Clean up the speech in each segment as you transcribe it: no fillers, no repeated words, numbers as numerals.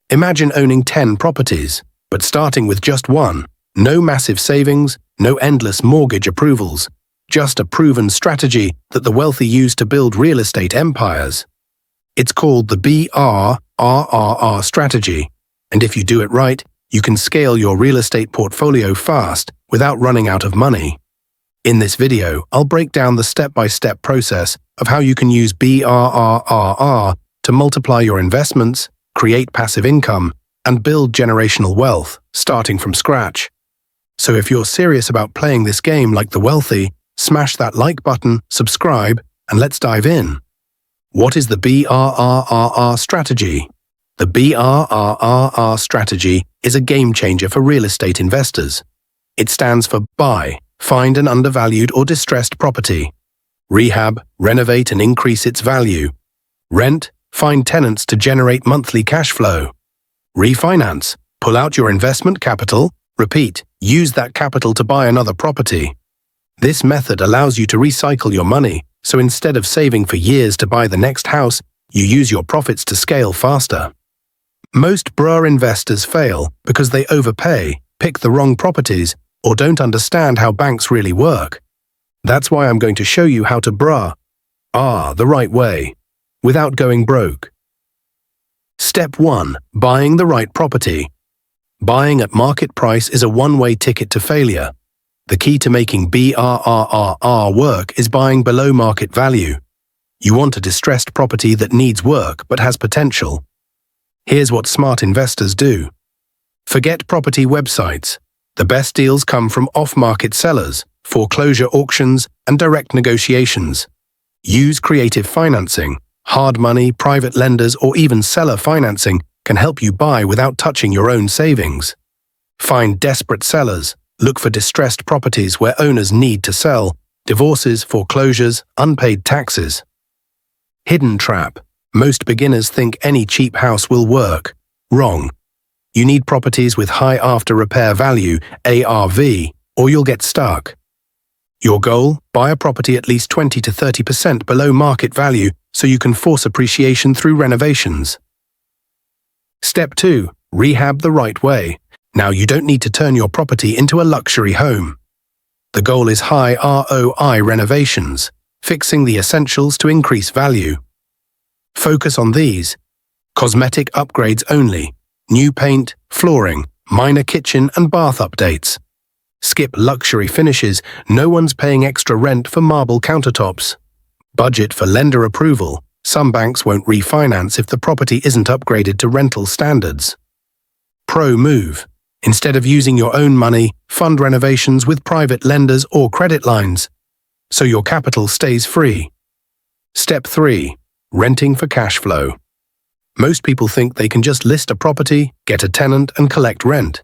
Imagine owning 10 properties, but starting with just one. No massive savings, no endless mortgage approvals, just a proven strategy that the wealthy use to build real estate empires. It's called the BRRRR strategy, and if you do it right, you can scale your real estate portfolio fast without running out of money. In this video, I'll break down the step-by-step process of how you can use BRRRR to multiply your investments, create passive income, and build generational wealth, starting from scratch. So if you're serious about playing this game like the wealthy, smash that like button, subscribe, and let's dive in. What is the BRRRR strategy? The BRRRR strategy is a game changer for real estate investors. It stands for buy, find an undervalued or distressed property. Rehab, renovate and increase its value. Rent, find tenants to generate monthly cash flow. Refinance, pull out your investment capital. Repeat, use that capital to buy another property. This method allows you to recycle your money, so instead of saving for years to buy the next house, you use your profits to scale faster. Most BRRRR investors fail because they overpay, pick the wrong properties, or don't understand how banks really work. That's why I'm going to show you how to BRRRR the right way, without going broke. Step 1. Buying the right property. Buying at market price is a one-way ticket to failure. The key to making BRRRR work is buying below market value. You want a distressed property that needs work but has potential. Here's what smart investors do. Forget property websites. The best deals come from off-market sellers, foreclosure auctions, and direct negotiations. Use creative financing. Hard money, private lenders, or even seller financing can help you buy without touching your own savings. Find desperate sellers. Look for distressed properties where owners need to sell, divorces, foreclosures, unpaid taxes. Hidden trap. Most beginners think any cheap house will work. Wrong. You need properties with high after-repair value, ARV, or you'll get stuck. Your goal? Buy a property at least 20 to 30% below market value so you can force appreciation through renovations. Step 2. Rehab the right way. Now you don't need to turn your property into a luxury home. The goal is high ROI renovations, fixing the essentials to increase value. Focus on these. Cosmetic upgrades only. New paint, flooring, minor kitchen and bath updates. Skip luxury finishes. No one's paying extra rent for marble countertops. Budget for lender approval. Some banks won't refinance if the property isn't upgraded to rental standards. Pro move. Instead of using your own money, fund renovations with private lenders or credit lines, so your capital stays free. Step 3. Renting for cash flow. Most people think they can just list a property, get a tenant, and collect rent.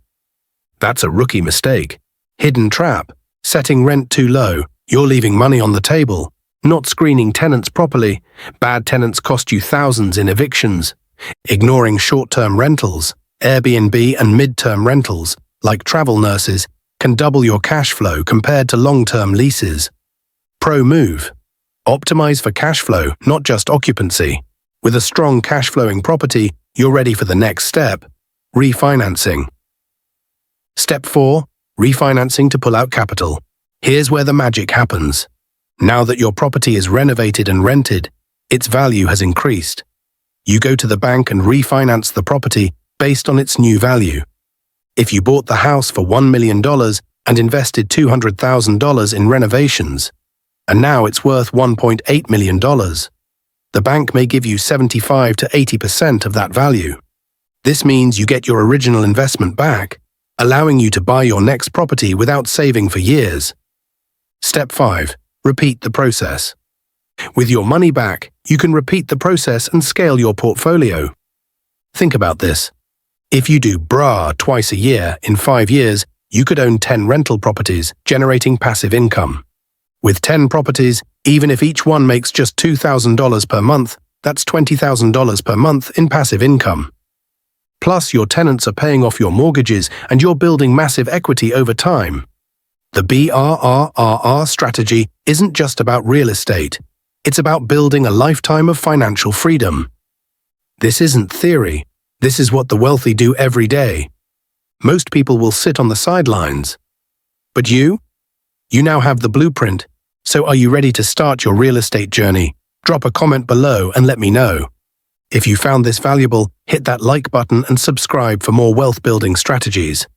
That's a rookie mistake. Hidden trap. Setting rent too low. You're leaving money on the table. Not screening tenants properly. Bad tenants cost you thousands in evictions. Ignoring short-term rentals. Airbnb and mid-term rentals, like travel nurses, can double your cash flow compared to long-term leases. Pro move. Optimize for cash flow, not just occupancy. With a strong cash-flowing property, you're ready for the next step, refinancing. Step 4. Refinancing to pull out capital. Here's where the magic happens. Now that your property is renovated and rented, its value has increased. You go to the bank and refinance the property based on its new value. If you bought the house for $1 million and invested $200,000 in renovations, and now it's worth $1.8 million, the bank may give you 75 to 80% of that value. This means you get your original investment back, allowing you to buy your next property without saving for years. Step 5. Repeat the process. With your money back, you can repeat the process and scale your portfolio. Think about this. If you do BRRRR twice a year, in 5 years, you could own 10 rental properties, generating passive income. With 10 properties, even if each one makes just $2,000 per month, that's $20,000 per month in passive income. Plus, your tenants are paying off your mortgages and you're building massive equity over time. The BRRRR strategy isn't just about real estate. It's about building a lifetime of financial freedom. This isn't theory. This is what the wealthy do every day. Most people will sit on the sidelines. But you? You now have the blueprint. So are you ready to start your real estate journey? Drop a comment below and let me know. If you found this valuable, hit that like button and subscribe for more wealth building strategies.